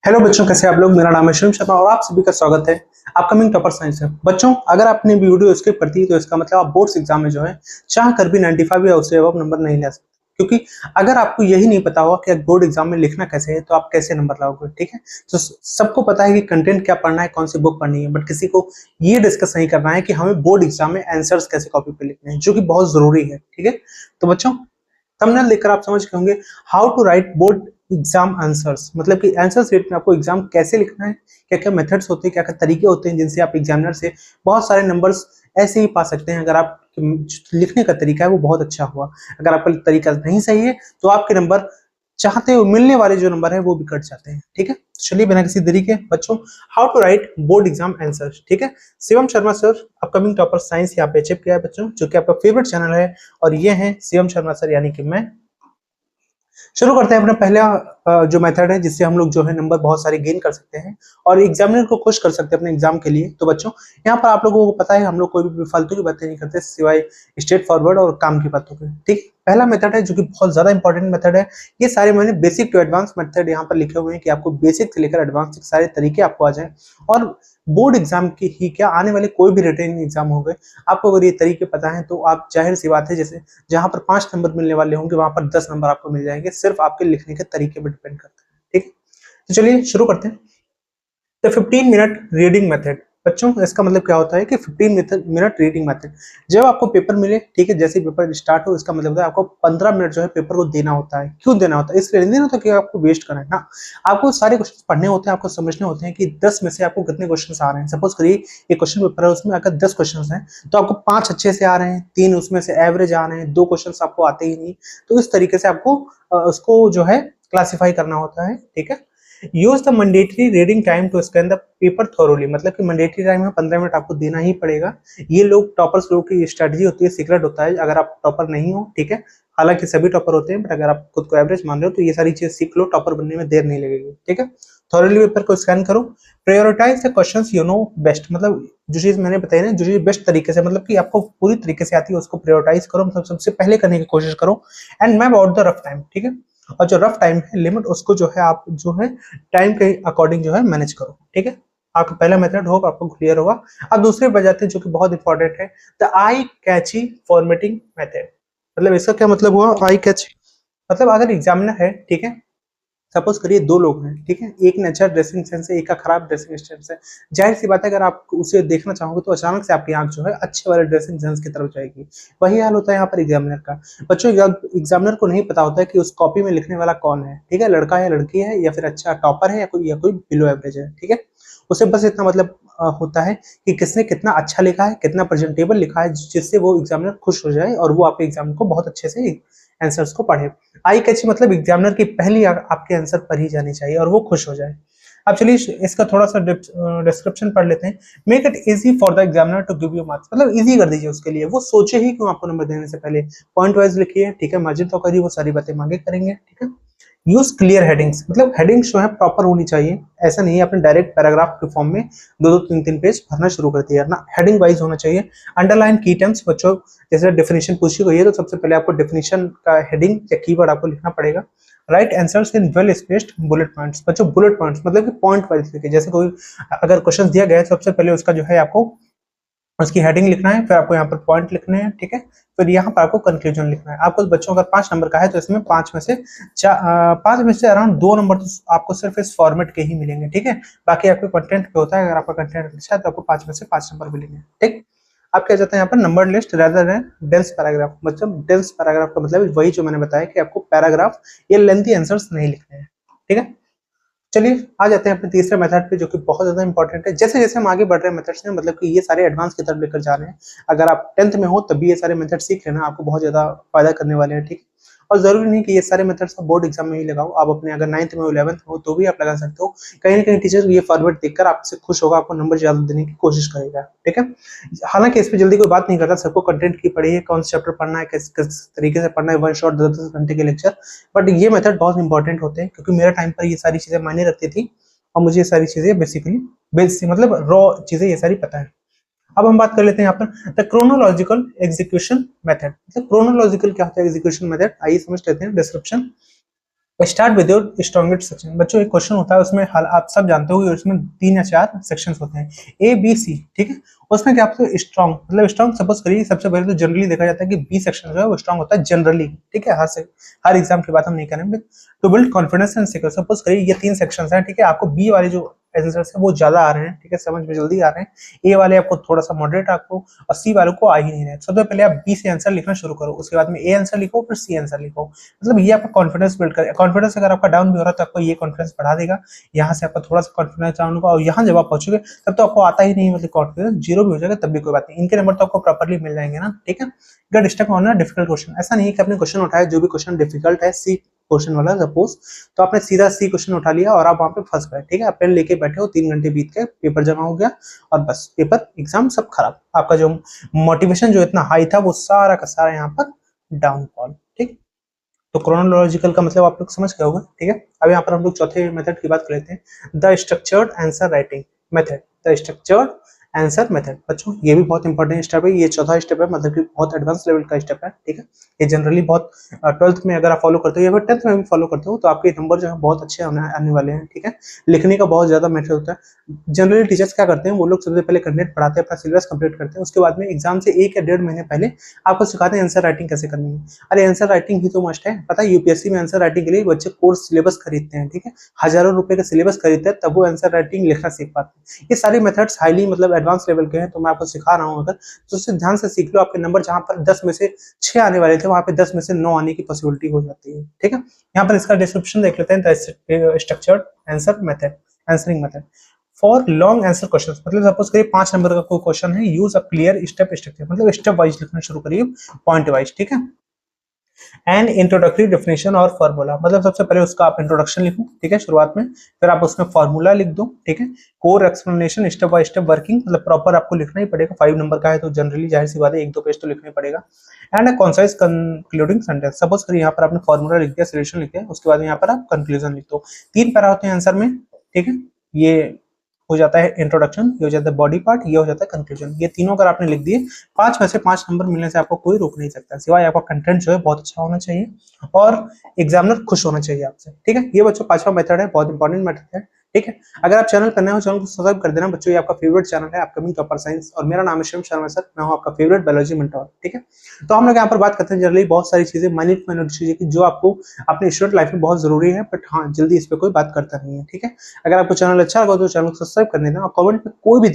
Hello बच्चों, कैसे आप लोग। मेरा नाम है शिवम शर्मा और आप सभी का स्वागत है अपकमिंग टॉपर साइंस में। बच्चों, अगर आपने वीडियो स्किप कर दी तो इसका मतलब आप बोर्ड्स एग्जाम में जो है चाह कर भी 95 या उससे अबव नंबर नहीं ला सकते, क्योंकि अगर आपको यही नहीं पता होगा कि बोर्ड एग्जाम में लिखना कैसे है तो आप कैसे नंबर लाओगे। ठीक है, तो सबको पता है कि कंटेंट क्या पढ़ना है, कौन सी बुक पढ़नी है, बट किसी को ये डिस्कस नहीं करना है कि हमें बोर्ड एग्जाम में आंसर्स कैसे कॉपी पे लिखने हैं, जो कि बहुत जरूरी है। ठीक है, तो बच्चों थंबनेल देखकर आप समझ गए होंगे how to write board exam answers, मतलब कि आंसर शीट में आपको एग्जाम कैसे लिखना है, क्या क्या मेथड्स होते हैं, क्या क्या तरीके होते हैं जिनसे आप एग्जामिनर से बहुत सारे नंबर्स ऐसे ही पा सकते हैं। अगर आप लिखने का तरीका है वो बहुत अच्छा हुआ, अगर आपका तरीका नहीं सही है तो आपके नंबर चाहते हो मिलने वाले जो नंबर है वो भी कट जाते हैं। ठीक है, चलिए बिना किसी देरी के बच्चों, how to write board exam answer. ठीक है, Shivam Sharma sir upcoming topper science यहाँ पे अचीव किया है बच्चों, जो कि आपका फेवरेट चैनल है, और ये है शिवम शर्मा सर यानी कि मैं। शुरू करते हैं अपना पहला जो मेथड है जिससे हम लोग जो है नंबर बहुत सारे गेन कर सकते हैं और एग्जामिनर को खुश कर सकते हैं अपने एग्जाम के लिए। तो बच्चों यहाँ पर आप लोगों को पता है हम लोग कोई भी फालतू की बातें नहीं करते सिवाय स्ट्रेट फॉरवर्ड और काम की बातों के। ठीक, पहला मेथड है जो कि बहुत ज्यादा इंपॉर्टेंट मेथड है। ये सारे मैंने बेसिक टू एडवांस मेथड यहाँ पर लिखे हुए हैं कि आपको बेसिक से लेकर एडवांस तक सारे तरीके आपको आ जाए, और बोर्ड एग्जाम की ही क्या आने वाले कोई भी रिटन एग्जाम हो गए, आपको अगर ये तरीके पता है तो आप जाहिर सी बात है जैसे जहां पर 5 नंबर मिलने वाले होंगे वहां पर 10 नंबर आपको मिल जाएंगे, सिर्फ आपके लिखने के तरीके पर डिपेंड करता है। ठीक है, तो चलिए शुरू करते हैं। The 15 minute reading method. बच्चों इसका मतलब क्या होता है कि 15 मिनट रीडिंग मेथड, जब आपको पेपर मिले, ठीक है, जैसे पेपर स्टार्ट हो, इसका मतलब है आपको 15 मिनट जो है पेपर को देना होता है। क्यों देना होता है? इसलिए नहीं देना होता कि आपको वेस्ट करना है ना, आपको सारे क्वेश्चन पढ़ने होते हैं, आपको समझने होते हैं कि 10 में से आपको कितने क्वेश्चन आ रहे हैं। सपोज करिए ये क्वेश्चन पेपर है, उसमें अगर 10 क्वेश्चन हैं तो आपको 5 अच्छे से आ रहे हैं, 3 उसमें से एवरेज आ रहे हैं, 2 क्वेश्चन आपको आते ही नहीं। तो इस तरीके से आपको उसको जो है क्लासिफाई करना होता है। ठीक है, use the mandatory reading time to scan the paper thoroughly, मतलब कि मैंडेटरी टाइम में 15 मिनट आपको देना ही पड़ेगा। ये लोग टॉपर्स लोगों की स्ट्रेटजी होती है, सीक्रेट होता है, अगर आप टॉपर नहीं हो। ठीक है, हालांकि सभी टॉपर होते हैं, बट अगर आप खुद को एवरेज मान रहे हो तो ये सारी चीज सीख लो, टॉपर बनने में देर नहीं लगेगी। ठीक है, थोरोली पेपर को स्कैन करो, prioritize the questions you know best, मतलब जो चीज मैंने बताई ना, जो चीज बेस्ट तरीके से, मतलब कि आपको पूरी तरीके से आती है उसको प्रायोरिटाइज करो, मतलब सबसे पहले करने की कोशिश करो, and map out the rough time. ठीक है, और जो रफ टाइम है लिमिट, उसको जो है आप जो है टाइम के अकॉर्डिंग जो है मैनेज करो। ठीक है, आपका पहला मेथड होगा, आपको क्लियर होगा। अब दूसरे पर जाते हैं जो कि बहुत इंपॉर्टेंट है, the eye catchy formatting method. मतलब इसका क्या मतलब हुआ आई कैची? मतलब अगर एग्जामिनर है, ठीक है, सपोज करिए 2 लोग हैं, ठीक है, एक ने अच्छा ड्रेसिंग सेंस है, एक का खराब ड्रेसिंग सेंस है। जाहिर सी बात है अगर आप उसे देखना चाहोगे तो अचानक से आपकी आंख जो है अच्छे वाले ड्रेसिंग सेंस की तरफ जाएगी। वही हाल होता है यहाँ पर एग्जामिनर का। बच्चों एग्जामिनर को नहीं पता होता है कि उस कॉपी में लिखने वाला कौन है, ठीक है, लड़का है, लड़की है, या फिर अच्छा टॉपर है, या कोई बिलो एवरेज है। ठीक है, उसे बस इतना मतलब होता है कि किसने कितना अच्छा लिखा है, कितना प्रेजेंटेबल लिखा है, जिससे वो एग्जामिनर खुश हो जाए और वो आपके एग्जाम को बहुत अच्छे से आंसर्स को पढ़े। आई कैच मतलब एग्जामिनर की पहली आपके आंसर पर ही जानी चाहिए और वो खुश हो जाए। अब चलिए इसका थोड़ा सा डिस्क्रिप्शन पढ़ लेते हैं। Make it easy for the examiner to give you marks, मतलब इजी कर दीजिए उसके लिए, वो सोचे ही क्यों आपको नंबर देने से पहले। पॉइंट वाइज लिखिए, ठीक है, मार्जिन तो करिए, वो सारी बातें मांगे करेंगे। ठीक है, यूज क्लियर हेडिंग्स, मतलब हेडिंग्स जो है प्रॉपर होनी चाहिए। ऐसा नहीं है आपने डायरेक्ट पैराग्राफ के फॉर्म में 2-2 3-3 पेज भरना शुरू कर दिया ना, हेडिंग वाइज होना चाहिए। अंडरलाइन की टर्म्स, बच्चों जैसे डेफिनेशन पूछी गई है तो सबसे पहले आपको डेफिनेशन का हेडिंग या कीवर्ड आपको लिखना पड़ेगा। Right answers in well spaced bullet points, बच्चों बुलेट पॉइंट्स मतलब कि पॉइंट वाइज लिखिए। जैसे कोई अगर क्वेश्चन दिया गया है सबसे पहले उसका जो है आपको उसकी हेडिंग लिखना है, फिर आपको यहाँ पर पॉइंट लिखने हैं। ठीक है, फिर यहाँ पर आपको कंक्लूजन लिखना है। आपको बच्चों अगर 5 नंबर का है तो इसमें 5 में से अराउंड 2 नंबर तो आपको सिर्फ इस फॉर्मेट के ही मिलेंगे। ठीक है, बाकी आपके कंटेंट पे होता है, अगर आपका कंटेंट अच्छा है तो आपको 5 में से 5 नंबर मिलेंगे। ठीक, आप क्या चाहते हैं यहाँ पर number list rather than dense paragraph, मतलब डेंस पैराग्राफ का मतलब वही जो मैंने बताया कि आपको पैराग्राफ या लेंथी आंसर्स नहीं लिखने हैं। ठीक है, चलिए आ जाते हैं अपने तीसरे मेथड पे जो कि बहुत ज्यादा इंपॉर्टेंट है। जैसे जैसे हम आगे बढ़ रहे हैं मेथड्स में, मतलब कि ये सारे एडवांस की तरफ लेकर जा रहे हैं। अगर आप 10th में हो तब भी ये सारे मेथड सीख लेना, आपको बहुत ज्यादा फायदा करने वाले हैं। ठीक, और जरूरी नहीं कि ये सारे मेथड्स आप बोर्ड एग्जाम में ही लगाओ, आप अपने अगर 9th में हो 11th में हो तो भी आप लगा सकते हो। कहीं ना कहीं टीचर ये फॉर्मेट देखकर आपसे खुश होगा, आपको नंबर ज्यादा देने की कोशिश करेगा। ठीक है, हालांकि इस पर जल्दी कोई बात नहीं करता, सबको कंटेंट की पढ़ी है, कौन सा चैप्टर पढ़ना है, किस तरीके से पढ़ना है, वन शॉट 10-10 घंटे के लेक्चर। बट ये मेथड बहुत इंपॉर्टेंट होते हैं क्योंकि मेरे टाइम पर ये सारी चीजें मायने रखती थी और मुझे ये सारी चीजें बेसिकली बेसिक मतलब रॉ चीजें ये सारी पता है। अब हम बात कर लेते हैं यहाँ पर द क्रोनोलॉजिकल एग्जीक्यूशन मेथड। मतलब क्रोनोलॉजिकल क्या होता है एग्जीक्यूशन मेथड, आइए समझ लेते हैं। Description start with your strongest section. बच्चों एक क्वेश्चन होता है उसमें आप सब जानते हो उसमें 3 या 4 सेक्शंस होते हैं, ए बी सी, ठीक है। उसमें क्या आपको स्ट्रॉन्ग मतलब स्ट्रॉन्ग सपोज करिए सबसे पहले तो जनरली देखा जाता है कि बी सेक्शन जो है वो स्ट्रॉन्ग होता है जनरली, ठीक है। हर एग्जाम की बात हम नहीं करेंगे। To build confidence and secure, suppose करिए ये 3 सेक्शंस हैं, ठीक है। आपको बी वाले जो आंसर्स है वो ज्यादा आ रहे हैं, ठीक है, समझ में जल्दी आ रहे हैं। ए वाले आपको थोड़ा सा मॉडरेट आपको, और सी वालों को आ ही नहीं रहे। सबसे पहले आप बी से आंसर लिखना शुरू करो, उसके बाद में ए आंसर लिखो, फिर सी आंसर लिखो। मतलब ये आपका कॉन्फिडेंस बिल्ड करे। कॉन्फिडेंस अगर आपका डाउन भी हो रहा है तो आपको ये कॉन्फिडेंस बढ़ा देगा। यहाँ से आपका थोड़ा सा कॉन्फिडेंस डाउन होगा, और यहाँ जब आप पहुंचोगे तब तो आपको आता ही नहीं, मतलब कॉन्फिडेंस जीरो भी हो जाएगा तब भी कोई बात नहीं, इनके नंबर तो आपको प्रॉपर्ली मिल जाएंगे ना, ठीक है। Get stuck on a difficult question, ऐसा नहीं है कि आपने क्वेश्चन उठाया जो भी क्वेश्चन डिफिकल्ट है सी क्वेश्चन वाला सपोज, तो आपने सीधा सी क्वेश्चन उठा लिया और आप वहां पे फंस गए, ठीक है। आप पेन लेके बैठे हो, 3 घंटे बीत गए, पेपर जमा हो गया और बस पेपर एग्जाम सब खराब। आपका जो मोटिवेशन जो इतना हाई था वो सारा का सारा यहाँ पर डाउनफॉल, ठीक। तो क्रोनोलॉजिकल का मतलब आप लोग समझ गए होगा, ठीक है। अब यहाँ पर हम लोग चौथे मेथड की बात कर लेते हैं, the structured answer writing method. The structured answer method, बच्चों ये भी बहुत इंपॉर्टेंट स्टेप है। ये चौथा स्टेप है, मतलब कि बहुत एडवांस लेवल का स्टेप है, ठीक है। ये जनरली बहुत 12th में अगर आप फॉलो करते हो या फिर 10th में भी फॉलो करते हो तो आपके नंबर जो है बहुत अच्छे आने वाले हैं, ठीक है। लिखने का बहुत ज्यादा मैटर होता है। जनरली टीचर्स क्या करते हैं, वो लोग सबसे पहले कंटेंट पढ़ाते हैं, अपना सिलेबस कंप्लीट करते हैं, उसके बाद में एग्जाम से 1 या 1.5 महीने पहले आपको सिखाते हैं आंसर राइटिंग कैसे करनी है। अरे आंसर राइटिंग ही तो मस्ट है, पता है यूपीएससी में आंसर राइटिंग के लिए बच्चे कोर्स सिलेबस खरीदते हैं, ठीक है। हजारों रुपए का सिलेबस खरीदते हैं तब वो आंसर राइटिंग लिखना सीख पाते हैं। ये सारे मेथड्स हाईली मतलब एडवांस लेवल के हैं, तो मैं आपको सिखा रहा हूँ, अगर तो उससे ध्यान से सीख लो। आपके नंबर जहां पर 10 में से 6 आने वाले थे वहां पे 10 में से 9 आने की पॉसिबिलिटी हो जाती है, ठीक है। यहाँ पर इसका डिस्क्रिप्शन देख लेते हैं, structured answer method, answering method for long answer question. मतलब सपोज करिए 5 नंबर का कोई क्वेश्चन है, use a clear step structure, मतलब स्टेप वाइज लिखना शुरू करिए, पॉइंट वाइज, ठीक है। एंड इंट्रोडक्टरी डेफिनेशन और फार्मूला, मतलब सबसे पहले उसका आप इंट्रोडक्शन लिखो, ठीक है, शुरुआत में, फिर आप उसमें फार्मूला लिख दो, ठीक है। Core explanation, step by step working, मतलब प्रॉपर आपको लिखना ही पड़ेगा। 5 नंबर का है तो जनरली जाहिर सी बात है 1-2 पेज तो लिखना ही पड़ेगा। And a concise concluding sentence, suppose करिए यहाँ पर आपने फार्मूला लिख दिया, सोल्यूशन लिख दिया, उसके बाद यहाँ पर आप कंक्लूजन लिख दो। 3 पैरा होते हैं आंसर में, ठीक है। ये हो जाता है इंट्रोडक्शन, ये हो जाता है बॉडी पार्ट, ये हो जाता है कंक्लूजन। ये तीनों अगर आपने लिख दिए, 5 में से 5 नंबर मिलने से आपको कोई रोक नहीं सकता, सिवाय आपका कंटेंट जो है बहुत अच्छा होना चाहिए और एग्जामिनर खुश होना चाहिए आपसे, ठीक है। ये बच्चों 5वां मेथड है, बहुत इंपॉर्टेंट मेथड है, ठीक है। अगर आप चैनल पर नए हो, चैनल को सब्सक्राइब कर देना बच्चों। ये आपका फेवरेट चैनल है अपकमिंग टॉपर साइंस, और मेरा नाम है शिवम शर्मा सर, मैं हूं आपका फेवरेट बायोलॉजी मेंटर, ठीक है। तो हम लोग यहाँ पर बात करते हैं जनरली बहुत सारी चीजें, माइन्यूट माइन्यूट चीजें की जो आपको अपने स्टूडेंट लाइफ में बहुत जरूरी है, बट हाँ जल्दी इस पर कोई बात करता नहीं है, ठीक है। अगर आपको चैनल अच्छा लगा तो चैनल को सब्सक्राइब कर देना, और कमेंट में कोई भी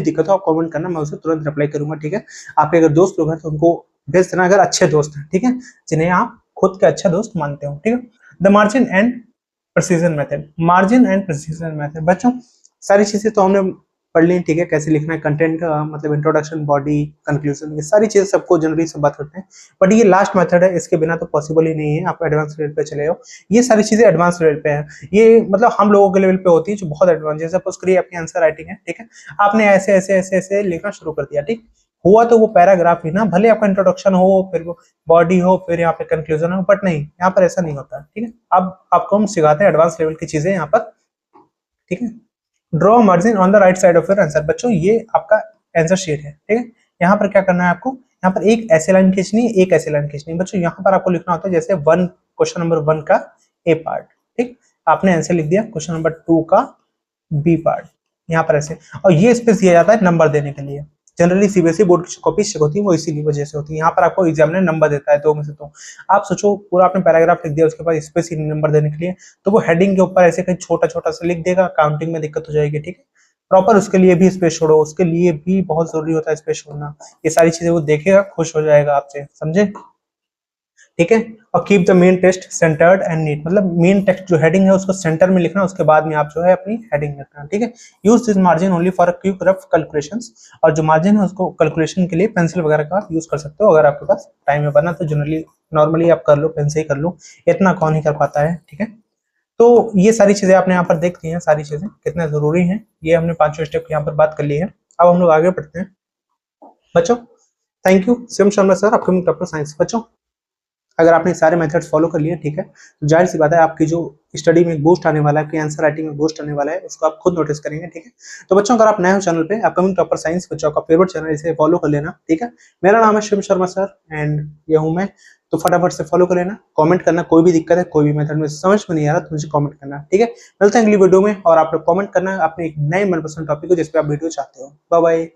दिक्कत हो आप कमेंट करना, मैं उसे तुरंत रिप्लाई करूंगा, ठीक है। आपके अगर दोस्त लोग हैं तो उनको भेज देना, अगर अच्छे दोस्त हैं, ठीक है, जिन्हें आप खुद के अच्छा दोस्त मानते हो, ठीक है। The margin and precision method, margin and precision method, बच्चों सारी चीजें तो हमने पढ़ ली, ठीक है। कैसे लिखना है कंटेंट का, मतलब इंट्रोडक्शन, बॉडी, कंक्लूजन, ये सारी चीजें सबको जनरली सब बात करते हैं, बट ये लास्ट मेथड है, इसके बिना तो पॉसिबल ही नहीं है। आप एडवांस लेवल पे चले हो, ये सारी चीजें एडवांस लेवल पे है, ये मतलब हम लोगों के लेवल पे होती है जो बहुत एडवांस। जैसे सपोज करिए आपकी आंसर राइटिंग है, ठीक है, आपने ऐसे ऐसे ऐसे ऐसे लिखना शुरू कर दिया, ठीक हुआ तो वो पैराग्राफ ही ना, भले आपका इंट्रोडक्शन हो, फिर वो बॉडी हो, फिर यहाँ पे कंक्लूजन हो, बट नहीं, यहाँ पर ऐसा नहीं होता, ठीक है। अब आपको हम सिखाते हैं एडवांस लेवल की चीजें यहाँ पर, ठीक है। Draw margin on the right side of your answer, बच्चों ये आपका आंसर शीट है, ठीक है। यहाँ पर क्या करना है आपको, यहाँ पर एक ऐसे लाइन खींचनी है, एक ऐसे लाइन खींचनी है। बच्चों यहाँ पर आपको लिखना होता है जैसे क्वेश्चन नंबर 1 का ए पार्ट, ठीक, आपने आंसर लिख दिया, क्वेश्चन नंबर 2 का बी पार्ट, यहाँ पर ऐसे, और ये स्पेस दिया जाता है नंबर देने के लिए। जनरली सीबीएसई बोर्ड की कॉपी चेक होती है वो इसीलिए वजह से होती है। यहाँ पर आपको एग्जामिनर नंबर देता है 2 में से 2। आप सोचो पूरा आपने पैराग्राफ लिख दिया, उसके बाद स्पेस ही नंबर देने के लिए, तो वो हेडिंग के ऊपर ऐसे कहीं छोटा छोटा सा लिख देगा, काउंटिंग में दिक्कत हो जाएगी, ठीक है। प्रॉपर उसके लिए भी स्पेस छोड़ो, उसके लिए भी बहुत जरूरी होता है स्पेस छोड़ना। ये सारी चीजें वो देखेगा, खुश हो जाएगा आपसे, समझे, ठीक है। और keep the main text centred and neat, मतलब मेन टेक्स्ट जो हेडिंग है उसको सेंटर में लिखना, उसके बाद में आप जो है अपनी हेडिंग लिखना, ठीक है। Use this margin only for quick rough calculations, और जो मार्जिन है उसको कैलकुलेशन के लिए पेंसिल वगैरह का आप यूज कर सकते हो, अगर आपके पास टाइम है, वरना तो जनरली नॉर्मली आप कर लो, पेन से ही कर लो, इतना कौन ही कर पाता है, ठीक है। तो ये सारी चीजें आपने यहाँ पर देख ली हैं, सारी चीजें कितने जरूरी हैं, ये हमने 5 स्टेप यहाँ पर बात कर ली है। अब हम लोग आगे बढ़ते हैं बच्चों। Thank you Shivam Sharma sir, upcoming topper science. बच्चों अगर आपने सारे मेथड्स फॉलो कर लिए, ठीक है, तो जाहिर सी बात है आपकी जो स्टडी में बूस्ट आने वाला है, आपकी आंसर राइटिंग में बूस्ट आने वाला है, उसको आप खुद नोटिस करेंगे, ठीक है। तो बच्चों अगर आप नए हो चैनल पे, अपकमिंग टॉपर साइंस बच्चों का फेवरेट चैनल, इसे फॉलो कर लेना, ठीक है। मेरा नाम है शिव शर्मा सर एंड ये हूँ मैं। तो फटाफट से फॉलो कर लेना। कमेंट करना, कोई भी दिक्कत है, कोई भी मेथड में समझ में नहीं आ रहा तो मुझे कमेंट करना, ठीक है। मिलते हैं अगली वीडियो में, और आप लोग कमेंट करना अपने एक नए मनपसंद टॉपिक को जिस पे आप वीडियो चाहते हो। Bye bye.